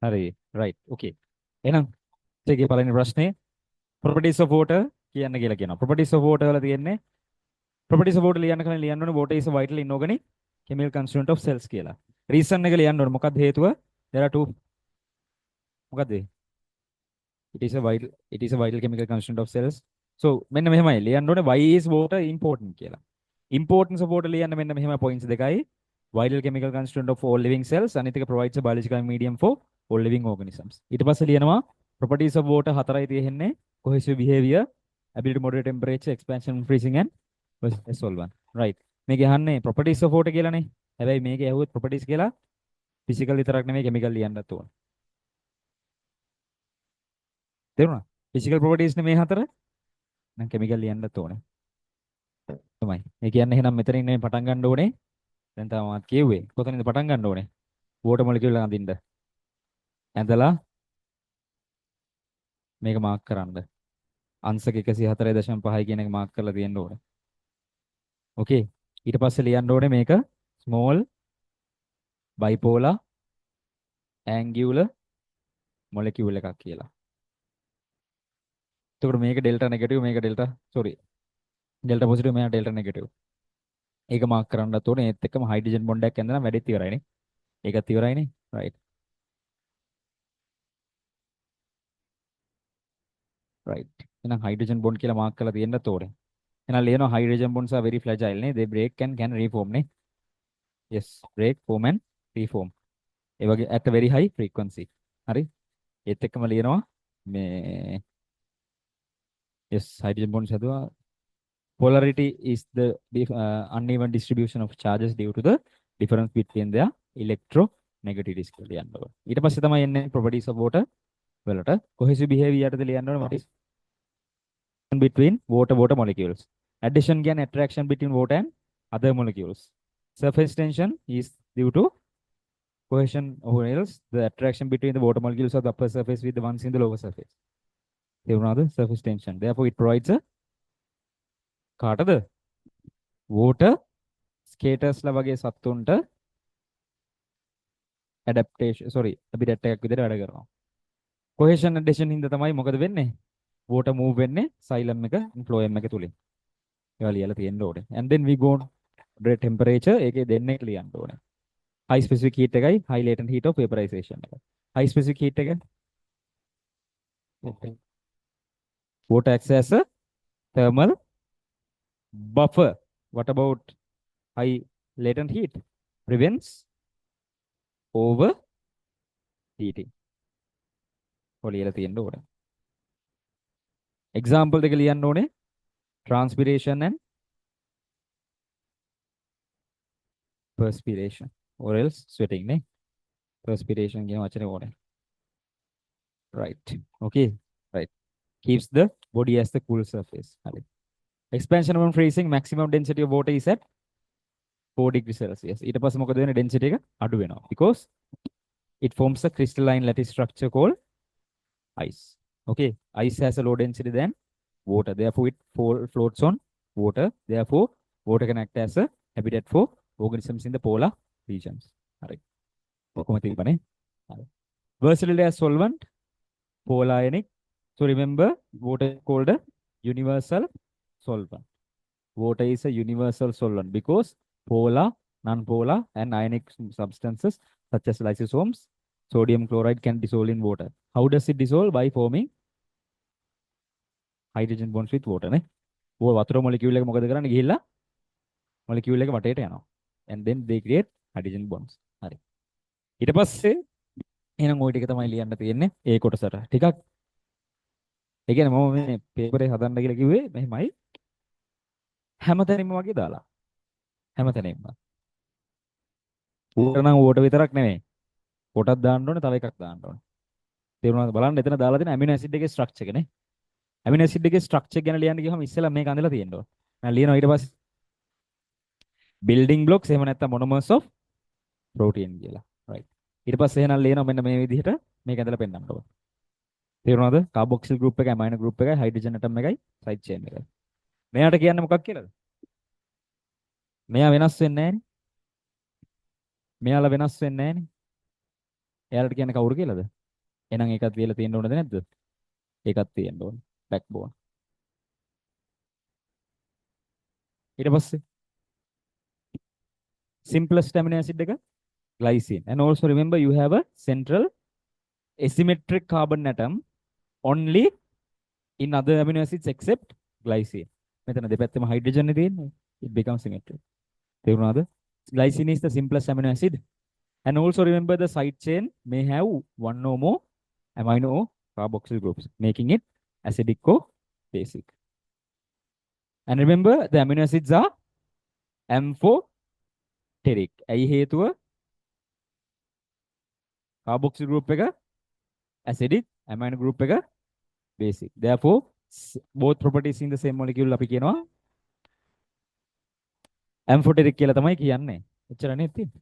හරි right okay එහෙනම් ඒකේ පළවෙනි ප්‍රශ්නේ properties of water කියන්න කියලා කියනවා. properties of water වල තියෙන්නේ properties of water ලියන්න කලින් ලියන්න ඕනේ water is a vital inorganic chemical constituent of cells කියලා. reason එක ලියන්න ඕනේ. මොකක්ද හේතුව? there are two මොකක්ද? it is a vital chemical constituent of cells. so මෙන්න මෙහෙමයි ලියන්න ඕනේ why is water important කියලා. importance of water ලියන්න මෙන්න මෙහෙම points දෙකයි. vital chemical constituent of all living cells අනිත් එක provides a biological medium for all living organisms. ඊට පස්සේ ලියනවා properties of water හතරයි තියෙන්නේ cohesive behavior, ability to moderate temperature, expansion, freezing and solvent. right. මේක අහන්නේ properties of water කියලානේ. හැබැයි මේක ඇහුවොත් properties කියලා physical විතරක් නෙමෙයි chemical ලියන්නත් ඕන. තේරුණා? physical properties නේ මේ හතර. නම් chemical ලියන්නත් ඕනේ. තමයි. ඒ කියන්නේ එහෙනම් මෙතනින් නෙමෙයි පටන් ගන්න ඕනේ. දැන් තමයි මාත් කිව්වේ. කොතනින්ද පටන් ගන්න ඕනේ? water molecule එක අඳින්න. ඇඳලා මේක මාක් කරන්න. අංශක 104.5 කියන එක මාක් කරලා තියෙන්න ඕනේ. ඕකේ. ඊට පස්සේ ලියන්න ඕනේ මේක small bipolar angular molecule එකක් කියලා. එතකොට මේක delta negative මේක delta sorry delta positive මේක delta negative. ඒක මාක් කරන්නත් ඕනේ. ඒත් එක්කම hydrogen bond එකක් ඇඳලා වැඩිත් ඉවරයිනේ. ඒකත් ඉවරයිනේ. right. right. එහෙනම් hydrogen bond කියලා මාක් කරලා තියෙන්නත් ඕනේ. එහෙනම් ලියනවා hydrogen bonds are very fragile නේ. they break and can reform නේ. yes break form and reform. ඒ වගේ at a very high frequency. හරි. ඒත් එක්කම ලියනවා මේ yes hydrogen bonds හදුවා polarity is the uneven distribution of charges due to the difference between their electronegativities කියලා ලියන්න ඕනේ. ඊට පස්සේ තමයි එන්නේ properties of water වලට cohesive behavior යටතේ ලියන්න ඕනේ what is between water molecules. addition කියන්නේ attraction between water and other molecules. surface tension is due to cohesion or else the attraction between the water molecules of the upper surface with the ones in the lower surface. තේරුණාද? surface tension. therefore it provides a කාටද? water skaters ලා වගේ සත්තුන්ට adaptation sorry habitat එකක් විදිහට වැඩ කරනවා. cohesion addition හින්දා තමයි මොකද වෙන්නේ? water move වෙන්නේ xylem එක phloem එක තුලින්. ඒවා ලියලා තියෙන්න ඕනේ. and then we go on temperature ඒකේ දෙන්නේ ලියන්න ඕනේ. high specific heat එකයි high latent heat of vaporization එක. high specific heat එක water acts as a thermal buffer. what about high latent heat? prevents overheating. ඔලියලා තියෙන්න ඕනේ. example දෙක ලියන්න ඕනේ. transpiration and perspiration or else sweating නේ. perspiration කියන වචනේ ඕනේ. right. okay. right. keeps the body as the cool surface. හරි. expansion and freezing maximum density of water is at 4 degrees Celsius. ඊට පස්සේ මොකද වෙන්නේ? density එක අඩු වෙනවා. because it forms a crystalline lattice structure called ice. okay. ice has a low density than water. therefore it floats on water. therefore water can act as a habitat for organisms in the polar regions. හරි. ඔක්කොම තිබ්බනේ. හරි. versatility as solvent polar ionic. so remember water is called a universal solvent. water is a universal solvent because polar, non-polar and ionic substances such as lysosomes, sodium chloride can dissolve in water. how does it dissolve? by forming hydrogen bonds with water නේ. වතුර molecule එක මොකද කරන්නේ? ගිහිල්ලා molecule එක වටේට යනවා. and then they create hydrogen bonds. හරි. ඊට පස්සේ එහෙනම් ওই ටික තමයි ලියන්න තියෙන්නේ ඒ කොටසට. ටිකක් ඒ කියන්නේ මම මේ පේපරේ හදන්න කියලා කිව්වේ මෙහෙමයි. හැමතැනින්ම වගේ දාලා. හැමතැනින්ම. ඌට නම් water විතරක් නෙමෙයි. කොටක් දාන්න ඕනේ, තව එකක් දාන්න ඕනේ. තේරුණාද? බලන්න එතන දාලා තියෙන amino acid එකේ structure එක නේ. amino acid එකේ structure ගැන ලියන්න ගියම ඉස්සෙල්ලා මේක අඳලා තියෙන්න ඕනේ. මම ලියනවා ඊට පස්සේ building blocks එහෙම නැත්නම් monomers of protein කියලා. right. ඊට පස්සේ එහෙනම් ලියනවා මෙන්න මේ විදිහට මේක ඇඳලා පෙන්නන්න ඕනේ. තේරුණාද? carboxyl group එකයි amino group එකයි hydrogen atom එකයි side chain එකයි. මෙයාට කියන්නේ මොකක් කියලාද? මෙයා වෙනස් වෙන්නේ නැහැනේ. මෙයාලා වෙනස් වෙන්නේ නැහැනේ. එයාලට කියන්නේ කවුරු කියලාද? එහෙනම් ඒකත් ලියලා තියෙන්න ඕනද නැද්ද? ඒකත් තියෙන්න ඕන. බෑක්බෝන්. ඊට පස්සේ simplest amino acid එක glycine. And also remember you have a central asymmetric carbon atom only in other amino acids except glycine. මෙතන දෙපැත්තෙම hydrogen නේ තියෙන්නේ. It becomes symmetric. තේරුණාද? Glycine is the simplest amino acid. And also remember the side chain may have one or more amino carboxyl groups, making it acidic or basic. And remember the amino acids are amphoteric. ඇයි හේතුව? carboxyl group එක acidic, amino group එක basic. Therefore, both properties in the same molecule අපි කියනවා amphoteric කියලා තමයි කියන්නේ. එච්චරනේ තියෙන්නේ.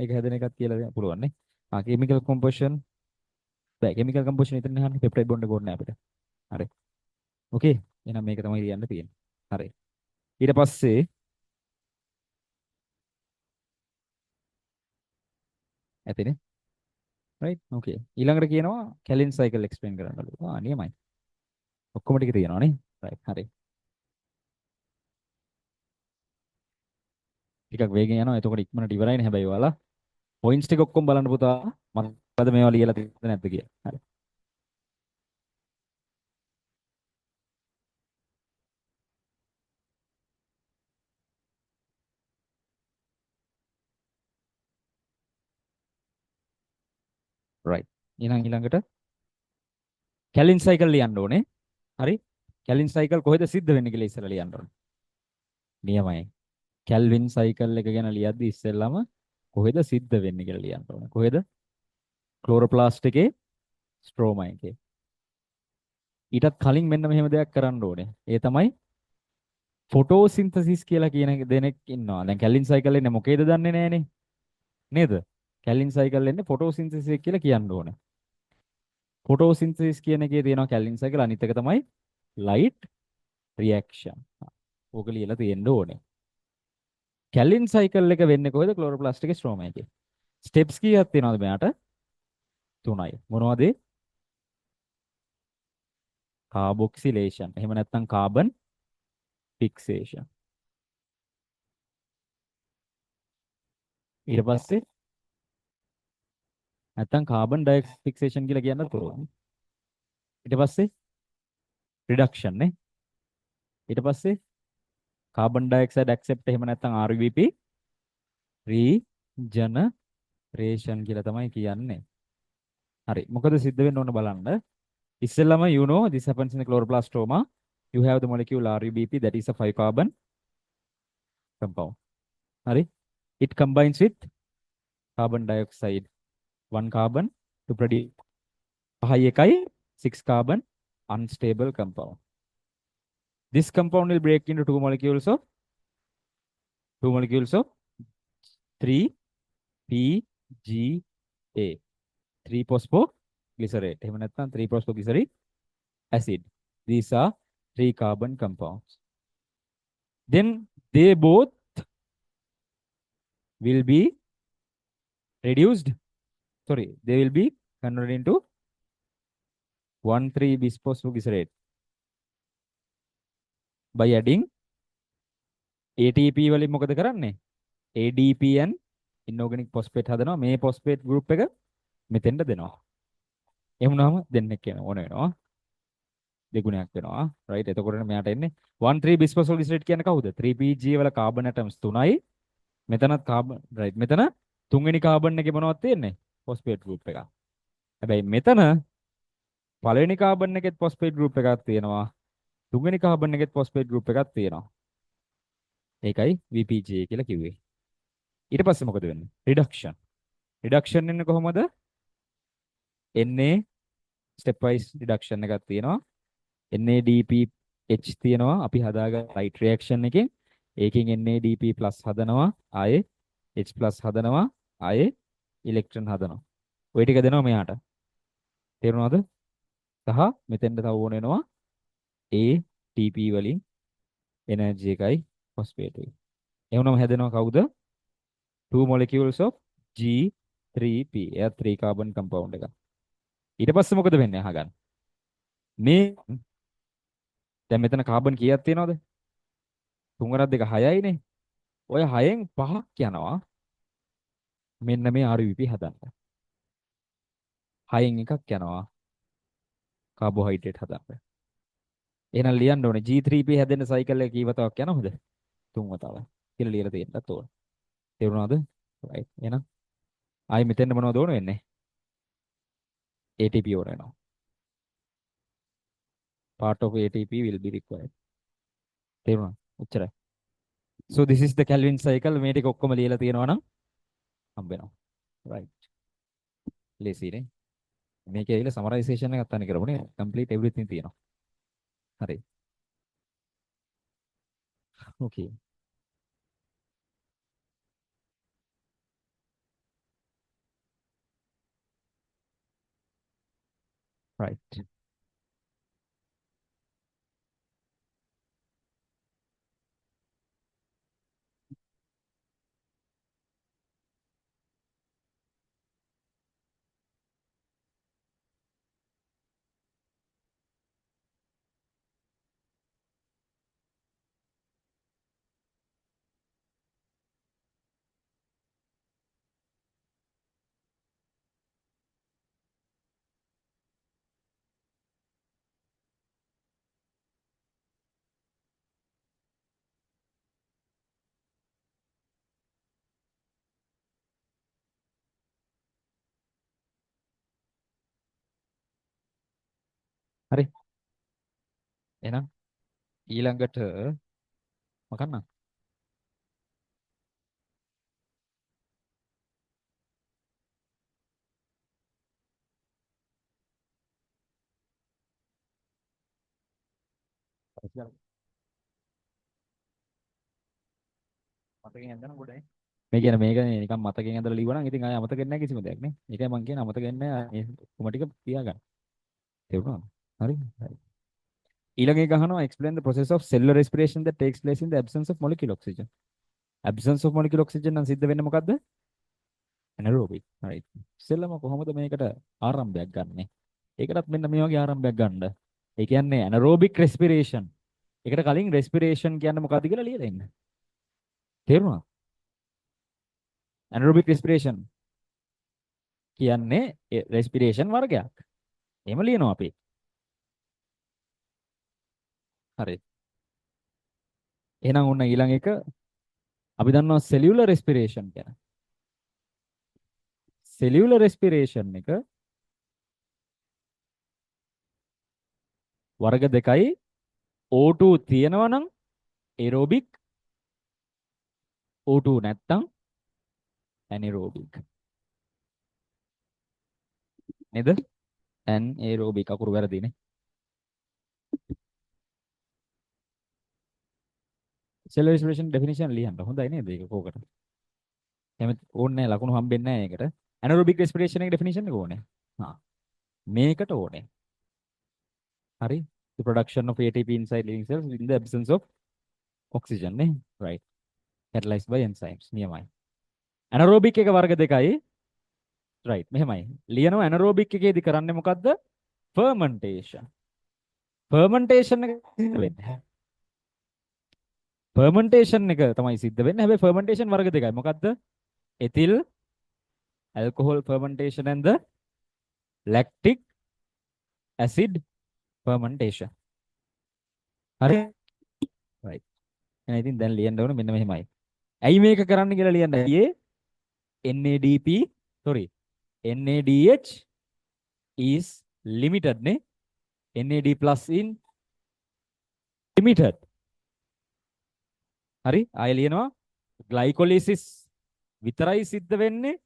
ඒක හැදෙන එකක් කියලා දෙන්න පුළුවන් නේ. chemical composition. බෑ chemical composition විතරනේ අහන්නේ. peptide bond එක ඕනේ නැහැ අපිට. හරි. Okay. එහෙනම් මේක තමයි කියන්න තියෙන්නේ. හරි. ඊට පස්සේ ඇතිනේ. right? Okay. ඊළඟට කියනවා Calvin cycle explain කරන්නලු. නියමයි. ඔක්කොම ටික තියෙනවා නේ. right. හරි. ටිකක් වේගෙන් යනවා. එතකොට ඉක්මනට ඉවරයිනේ හැබැයි ඔයාලා points ටික ඔක්කොම බලන්න පුතා. මම මේවා ලියලා තියෙනවද නැද්ද කියලා. හරි. right. ඊළඟට Calvin cycle ලියන්න ඕනේ. හරි. Calvin cycle කොහෙද සිද්ධ වෙන්නේ කියලා ඉස්සෙල්ලා ලියන්න ඕනේ. නියමයි. Calvin cycle එක ගැන ලියද්දි ඉස්සෙල්ලාම කොහෙද සිද්ධ වෙන්නේ කියලා ලියන්න ඕනේ. කොහෙද? ක්ලෝරෝප්ලාස්ට් එකේ ස්ට්‍රෝමා එකේ. ඊටත් කලින් මෙන්න මෙහෙම දෙයක් කරන්න ඕනේ. ඒ තමයි ෆොටෝසින්තසිස් කියලා කියන දෙනෙක් ඉන්නවා. දැන් Calvin cycle එන්නේ මොකේද දන්නේ නැහනේ. නේද? Calvin cycle එන්නේ ෆොටෝසින්තසිස් කියලා කියන්න ඕනේ. ෆොටෝසින්තසිස් කියන එකේ තියෙනවා Calvin cycle, අනිත් එක තමයි light reaction. ඕක ලියලා තියෙන්න ඕනේ. Calvin cycle එක වෙන්නේ කොහෙද? ක්ලෝරෝප්ලාස්ට් එකේ ස්ට්‍රෝමා එකේ. ස්ටෙප්ස් කීයක් තියෙනවද මෙයාට? 3යි. මොනවද? කාබොක්සිලේෂන්. එහෙම නැත්නම් කාබන් ෆික්සේෂන්. ඊට පස්සේ නැත්නම් කාබන් ඩයොක්සයිඩ් ෆික්සේෂන් කියලා කියන්නත් පුළුවන්. ඊට පස්සේ රිඩක්ෂන් නේ. ඊට පස්සේ කාබන් ඩයොක්සයිඩ් ඇක්සෙප්ට් එහෙම නැත්නම් RBP රීජනරේෂන් කියලා තමයි කියන්නේ. හරි. මොකද සිද්ධ වෙන්න ඕන බලන්න. ඉස්සෙල්ලාම you know this happens in the chloroplastoma. You have the molecule RUBP, that is a 5 carbon compound. Hari? It combines with carbon dioxide, 1 carbon to produce high 6 carbon unstable compound. This compound will break into two molecules of 3-PGA, 3-phosphoglycerate. එහෙම නැත්නම් 3-phosphoglyceric acid. These are 3 carbon compounds. Then they both will be reduced. Sorry, they will be converted into 1,3-bisphosphoglycerate by adding ATP වලින් මොකද කරන්නේ? ADPN inorganic phosphate හදනවා. මේ phosphate group එක මෙතෙන්ට දෙනවා. එහෙම වුණාම දෙන්නෙක් කියන ඕන වෙනවා. දෙගුණයක් වෙනවා. right? එතකොට මෙයාට එන්නේ 1,3-bisphosphoglycerate කියන්නේ කවුද? 3PG වල carbon atoms 3යි. මෙතනත් carbon right. මෙතන තුන්වෙනි carbon එකේ මොනවද තියෙන්නේ? phosphate group එකක්. හැබැයි මෙතන පළවෙනි carbon එකෙත් phosphate group එකක් තියෙනවා. තුන්වෙනි carbon එකෙත් phosphate group එකක් තියෙනවා. ඒකයි VPGA කියලා කිව්වේ. ඊට පස්සේ මොකද වෙන්නේ? reduction. reduction එන්නේ කොහොමද? එන්නේ step wise reduction එකක් තියෙනවා. NADPH තියෙනවා. අපි හදාගන්න light reaction එකෙන් ඒකෙන් NADP+ හදනවා. ආයේ H+ හදනවා. ආයේ ඉලෙක්ට්‍රෝන හදනවා. ওই ටික දෙනවා මෙයාට. තේරුණාද? සහ මෙතෙන්ට තව ඕන වෙනවා ATP වලින් එනර්ජි එකයි phosphate එකයි. එහෙනම් හැදෙනවා කවුද? 2 molecules of G 3p. එයා 3 කාබන් කම්පවුන්ඩ් එක. ඊට පස්සේ මොකද වෙන්නේ අහගන්න. මේ දැන් මෙතන කාබන් කීයක් තියෙනවද? 3 වරක් 2 6යිනේ. ඔය 6න් 5ක් යනවා මෙන්න මේ RVP හදන්න. 6න් එකක් යනවා කාබෝහයිඩ්‍රේට් හදන්න. එහෙනම් ලියන්න ඕනේ G3P හැදෙන්න සයිකල් එක කී වතාවක් යනවද? 3 වතාවක්. කියලා ලියලා තියෙන්නත් ඕන. තේරුණාද? right. එහෙනම් ආයි මෙතෙන්ද මොනවද ඕන වෙන්නේ? ATP ඕන වෙනවා. Part of ATP will be required. තේරුණා? එච්චරයි. So this is the Kelvin cycle. මේ ටික ඔක්කොම ලියලා තියෙනවා නම් හම්බ වෙනවා. right. ලේසියිනේ. මේකේ ඇවිල්ලා සමරයිසේෂන් එකක් ගන්න කරමුනේ. complete everything තියෙනවා. හරි. okay. right. හරි. එහෙනම් ඊළඟට මොකක්ද? මතකෙන් ඇඳලා ගොඩයි. මේ කියන්නේ මේක නිකන් මතකෙන් ඇඳලා ලිව්වනම් ඉතින් ආය අමතක වෙන්නේ නැහැ කිසිම දෙයක් නේ. ඒකයි මම කියන්නේ අමතක වෙන්නේ නැහැ. මේ කොම ටික තියාගන්න. තේරුණාද? හරි. හරි. ඊළඟ එක අහනවා explain the process of cellular respiration that takes place in the absence of molecular oxygen. Absence of molecular oxygen නම් සිද්ධ වෙන්නේ මොකද්ද? anaerobic. right. ඉස්සෙල්ලම කොහොමද මේකට ආරම්භයක් ගන්නෙ? ඒකටත් මෙන්න මේ වගේ ආරම්භයක් ගන්න. ඒ කියන්නේ anaerobic respiration. ඒකට කලින් respiration කියන්නේ මොකද්ද කියලා ලියලා ඉන්න. තේරුණාද? anaerobic respiration කියන්නේ respiration වර්ගයක්. එහෙම ලියනවා අපි. හරි. එහෙනම් ඔන්න ඊළඟ එක අපි දන්නවා cellular respiration ගැන. cellular respiration එක වර්ග දෙකයි. O2 තියෙනවා නම් aerobic, O2 නැත්තම් anaerobic. නේද? anaerobic අකුරු වැරදිනේ. cellular respiration definition ලියන්න හොඳයි නේද? ඒක කෝකට. එහෙම ඕනේ නැහැ ලකුණු හම්බෙන්නේ නැහැ ඒකට. anaerobic respiration එකේ definition එක ඕනේ. හා. මේකට ඕනේ. හරි. The production of ATP inside living cells in the absence of oxygen නේ. right. catalyzed by enzymes. නියමයි. anaerobic එක වර්ග දෙකයි. right. මෙහෙමයි. ලියනවා anaerobic එකේදී කරන්නේ මොකද්ද? fermentation. fermentation එක වෙන්නේ. fermentation එක තමයි සිද්ධ වෙන්නේ. හැබැයි fermentation වර්ග දෙකයි. මොකද්ද? ethyl alcohol fermentation and the lactic acid fermentation. හරි. right. එහෙනම් ඉතින් දැන් ලියන්න ඕන මෙන්න මෙහෙමයි. ඇයි මේක කරන්න කියලා ලියන්න. ඇයි NADP sorry NADH is limited නේ. NAD plus in limited. හරි. ආයෙ ලියනවා glycolysis විතරයි සිද්ධ වෙන්නේ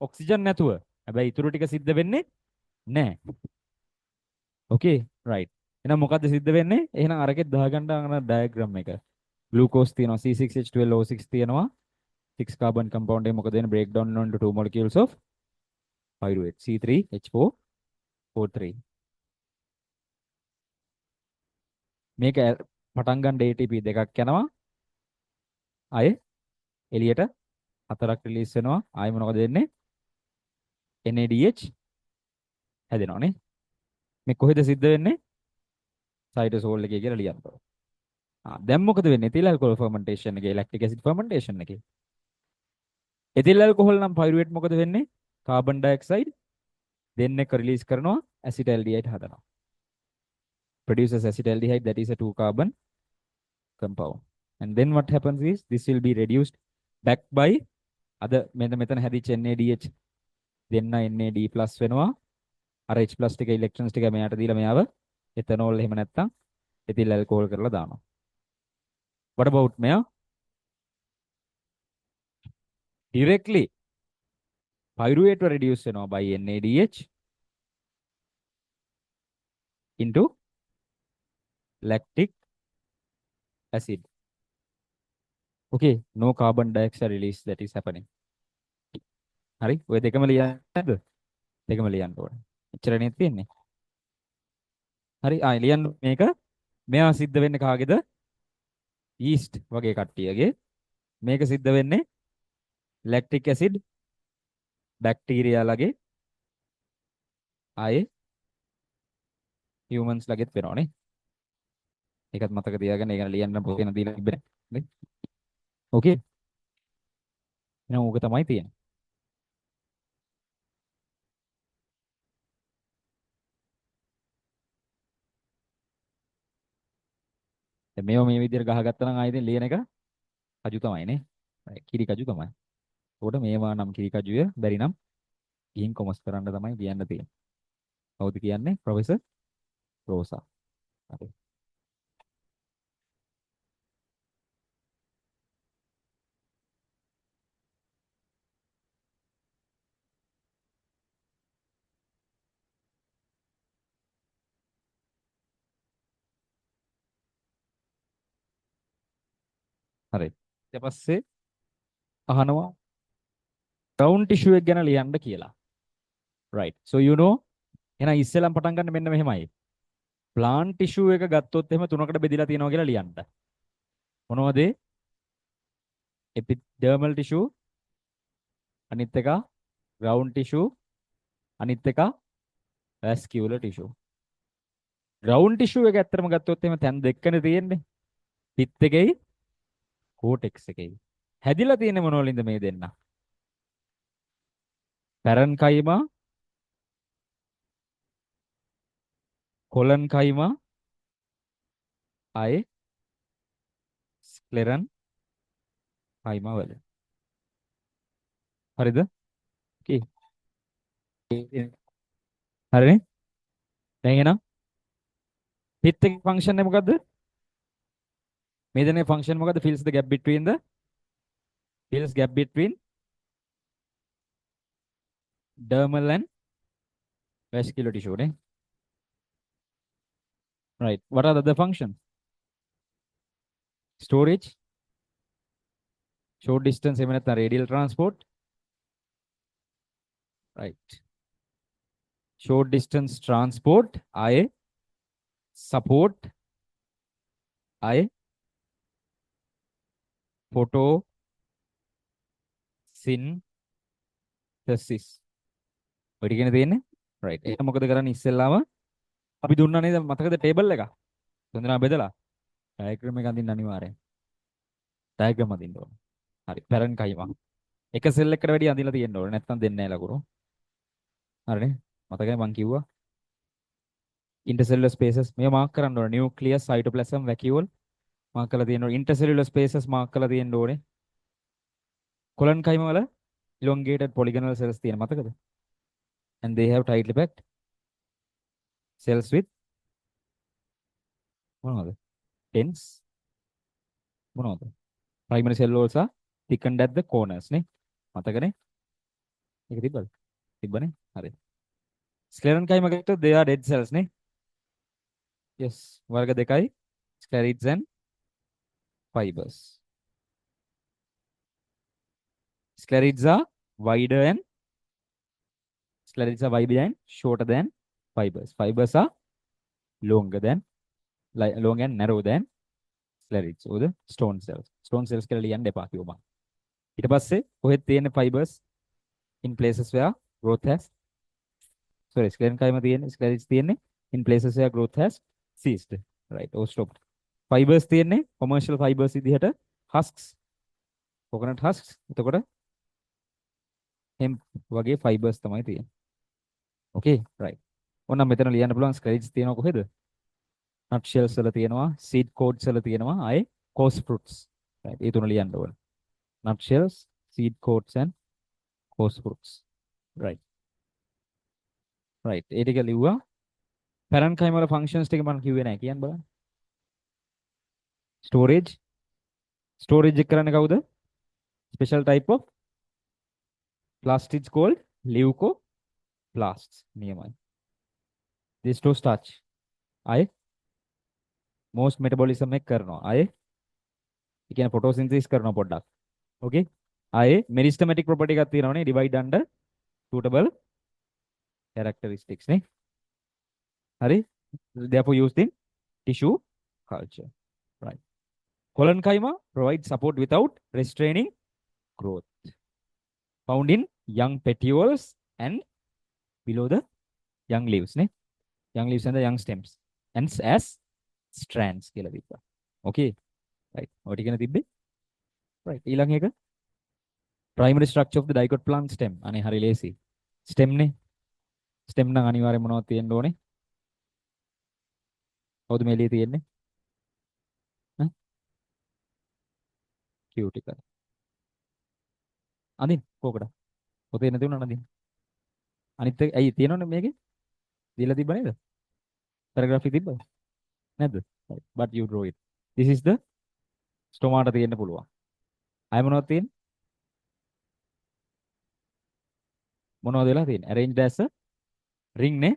ඔක්සිජන් නැතුව. හැබැයි ඊටු ටික සිද්ධ වෙන්නේ නැහැ. okay right. එහෙනම් මොකද්ද සිද්ධ වෙන්නේ? එහෙනම් අරකෙත් දාගන්න අර ඩයග්‍රෑම් එක. glucose තියෙනවා C6H12O6 තියෙනවා. 6 carbon compound එක මොකද වෙන්නේ? break down into two molecules of pyruvate C3H4O3. මේක පටන් ගන්න ATP දෙකක් යනවා. ආයේ එළියට 4ක් රිලීස් වෙනවා. ආයේ මොනවද වෙන්නේ? NADH හැදෙනවානේ. මේ කොහෙද සිද්ධ වෙන්නේ? සයිටෝසෝල් එකේ කියලා ලියන්න ඕන. දැන් මොකද වෙන්නේ? එතිල් ඇල්කොහොල් ෆර්මන්ටේෂන් එකේ ලැක්ටික් ඇසිඩ් ෆර්මන්ටේෂන් එකේ. එතිල් ඇල්කොහොල් නම් පයිරුවේට් මොකද වෙන්නේ? කාබන් ඩයොක්සයිඩ් දෙන්නෙක් රිලීස් කරනවා ඇසිටල්ඩිහයිඩ් හදනවා. Produces acetaldehyde, that is a 2 carbon compound. And then what happens is this will be reduced back by other මෙතන හැදිච්ච NADH දෙන්න NAD+ වෙනවා. අර H+ ටික ඉලෙක්ට්‍රෝන්ස් ටික මෙයාට දීලා මෙයාව එතනෝල් එහෙම නැත්තම් එතිල් ඇල්කොහොල් කරලා දානවා. What about මෙයා? Directly pyruvate reduce වෙනවා by NADH into lactic acid. Okay, no carbon dioxide release that is happening. හරි, ඔය දෙකම ලියන්නද? දෙකම ලියන්න ඕනේ. එච්චරනේ තියෙන්නේ. හරි, ලියන්න මේක. මෙයා සිද්ධ වෙන්නේ කාගේද? yeast වගේ කට්ටියගේ. මේක සිද්ධ වෙන්නේ lactic acid බැක්ටීරියාලගේ ආයේ humans ලගෙත් වෙනවනේ. ඒකත් මතක තියාගන්න. ඒක ලියන්න පොතේන දීලා තිබ්බනේ. හරි. ඕකේ. එහෙනම් ඕක තමයි තියෙන්නේ. දැන් මේව මේ විදිහට ගහගත්තා නම් ආයෙත් ලියන එක කජු තමයිනේ. කිරි කජු තමයි. ඒකට මේවා නම් කිරි කජුය බැරි නම් ගිහින් කොමස් කරන්න තමයි කියන්න තියෙන්නේ. කවුද කියන්නේ? Professor Rosa. හරි. හරි. ඊට පස්සේ අහනවා ground tissue එක ගැන ලියන්න කියලා. right. so you know එහෙනම් ඉස්සෙල්ලම පටන් ගන්න මෙන්න මෙහෙමයි. plant tissue එක ගත්තොත් එහෙම තුනකට බෙදලා තියෙනවා කියලා ලියන්න. මොනවද? epidermal tissue අනිත් එක ground tissue අනිත් එක vascular tissue. ground tissue එක ඇත්තටම ගත්තොත් එහෙම තැන් දෙකනේ තියෙන්නේ. pith එකේයි cortex එකේයි. හැදිලා තියෙන්නේ මොනවලින්ද මේ දෙන්න? පැරන්කයිමා කොලන්කයිමා ආයේ ස්ක්ලෙරන් කයිමා වල. හරිද? okay. හරිනේ? දැන් එහෙනම් pith එකේ ෆන්ක්ෂන් එක මොකද්ද? මේ දෙනේ ෆන්ක්ෂන් මොකද්ද? fills the gap between dermal and vascular tissue නේ. right. what are the other functions? storage, short distance එහෙම නැත්නම් radial transport. right. short distance transport ආයේ support ආයේ photosynthesis. ඔය ටිකනේ තියෙන්නේ. right. ඒක මොකද කරන්නේ? ඉස්සෙල්ලාම අපි දුන්නා නේද මතකද ටේබල් එක? තුන්දෙනා බෙදලා ඩයග්‍රෑම් එක අඳින්න අනිවාර්යෙන්. ඩයග්‍රෑම් අඳින්න ඕන. හරි. පැරන් කයිමක්. එක සෙල් එකකට වැඩි අඳින්න තියෙන්න ඕනේ. නැත්නම් දෙන්නේ නැහැ ලකුණු. හරිනේ? මතකයි මං කිව්වා. intercellular spaces මේ මාක් කරන්න ඕනේ. nucleus, cytoplasm, vacuole මාක් කරලා තියෙන්න ඕනේ. intercellular spaces මාක් කරලා තියෙන්න ඕනේ. කොලන් කයිම වල elongated polygonal cells තියෙන මතකද? and they have tightly packed cells with මොනවද? dense මොනවද? primary cell walls are thickened at the corners නේ. මතකනේ? ඒක තිබ්බද? තිබ්බනේ? හරි. ස්ක්ලෙරන් කයිම ගත්තොත් they are dead cells නේ. yes. වර්ග දෙකයි sclerids and fibers. Sclerids are wider and shorter than fibers. Fibers are long and narrow than sclerids or the stone cells. Stone cells කියලා ලියන්න එපා කිව්වා මම. ඊට පස්සේ කොහෙද තියෙන fibers? in places where growth has sorry sclerenchyma තියෙන්නේ sclerosis තියෙන්නේ in places where growth has ceased right or stopped. Fibers තියෙන්නේ commercial fibers විදිහට husks coconut husks එතකොට hemp වගේ fibers තමයි තියෙන්නේ. okay right. ඔන්න මෙතන ලියන්න පුළුවන් sclerosis තියෙනවා කොහෙද? nut shells වල තියෙනවා seed coats වල තියෙනවා ආයේ coarse fruits right ඒ තුන ලියන්න ඕන. nut shells seed coats and coarse fruits right right ඒ ටික ලිව්වා. parenchyma වල functions ටික මම කිව්වේ නැහැ කියන්න බලන්න. storage එක කරන්නේ කවුද? special type of plastids called leucoplasts නියමයි. this to starch ආයේ most metabolism එක කරනවා ආයේ ඒ කියන්නේ photosynthesis කරනවා පොඩ්ඩක්. okay ආයේ meristematic property එකක් තියෙනවනේ divide under suitable characteristics නේ. හරි therefore used in tissue culture right. Collenchyma provides support without restraining growth. Found in young petioles and below the young leaves නේ. young leaves and the young stems and as strands කියලා තිබ්බා. okay right ඔය ටිකනේ තිබ්බේ right. ඊළඟ එක primary structure of the dicot plant stem අනේ හරි ලේසි. stem නේ stem නම් අනිවාර්යයෙන් මොනවද තියෙන්න ඕනේ? කවුද මේ එළියේ තියෙන්නේ? cuticle. අදින් කෝකඩ. පොතේ නැති වුණා නදින්. අනිත් එක ඇයි තියෙනවනේ මේකේ? දීලා තිබ්බ නේද? paragraph එක තිබ්බද? නැද්ද? right. but you draw it. this is the stomata තියෙන්න පුළුවන්. අය මොනවද තියෙන්නේ? මොනවද වෙලා තියෙන්නේ? arranged as a ring නේ.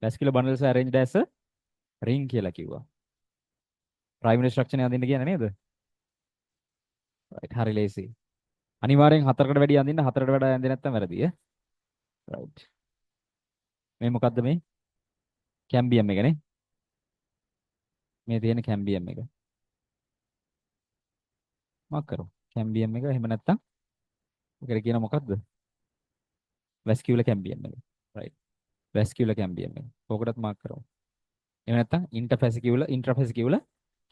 vascular bundles are arranged as a ring කියලා කිව්වා. primary structure එක අඳින්න කියන්නේ නේද? right හරි ලේසි. අනිවාර්යෙන් හතරකට වැඩි අඳින්න හතරකට වඩා අඳින්න නැත්නම් වැරදි ඈ. right. මේ මොකද්ද මේ? කැම්බියම් එක නේ. මේ තියෙන කැම්බියම් එක. මාක් කරමු. කැම්බියම් එක එහෙම නැත්නම් ඒකට කියන මොකද්ද? වැස්කියුලර් කැම්බියම් එක. right. වැස්කියුලර් කැම්බියම් එක. ඕකටත් මාක් කරමු. එහෙම නැත්නම් ඉන්ට්‍රාෆැසිකියුලර්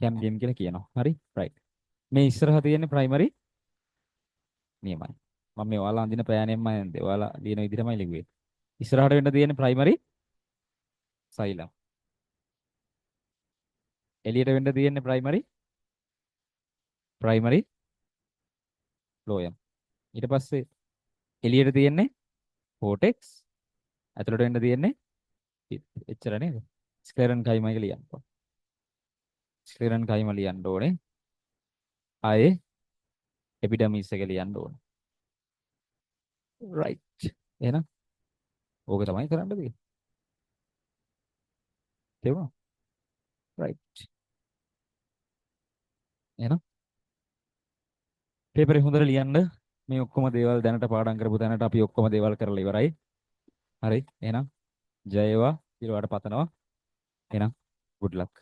කැම්බියම් කියලා කියනවා. හරි? right. මේ ඉස්සරහ තියෙන ප්‍රයිමරි නියමයි. මම මේ ඔයාලා අඳින පෑනෙන්ම යන්නේ. ඔයාලා ලියන විදිහටමයි ලිව්වේ. ඉස්සරහට වෙන්න තියෙන ප්‍රයිමරි සයිලම්. එළියට වෙන්න තියෙන ප්‍රයිමරි ෆ්ලෝයම්. ඊට පස්සේ එළියට තියෙන්නේ කෝටෙක්ස්. ඇතුළට වෙන්න තියෙන්නේ එච්චර නේද? ස්ක්ලෙරන්කයිමා එක ලියන්න ඕනේ. ස්ක්ලෙරන්කයිමා ලියන්න ඕනේ. ආයේ එපිඩර්මිස් එක ලියන්න ඕනේ. right. එහෙනම් ඕක තමයි කරන්න තියෙන්නේ. තේරුණා? right. එහෙනම් පේපරේ හොඳට ලියන්න. මේ ඔක්කොම දේවල් දැනට පාඩම් කරපු තැනට අපි ඔක්කොම දේවල් කරලා ඉවරයි. හරි. එහෙනම් ජය වේවා කියලා ඔයාලට පතනවා. එහෙනම් good luck.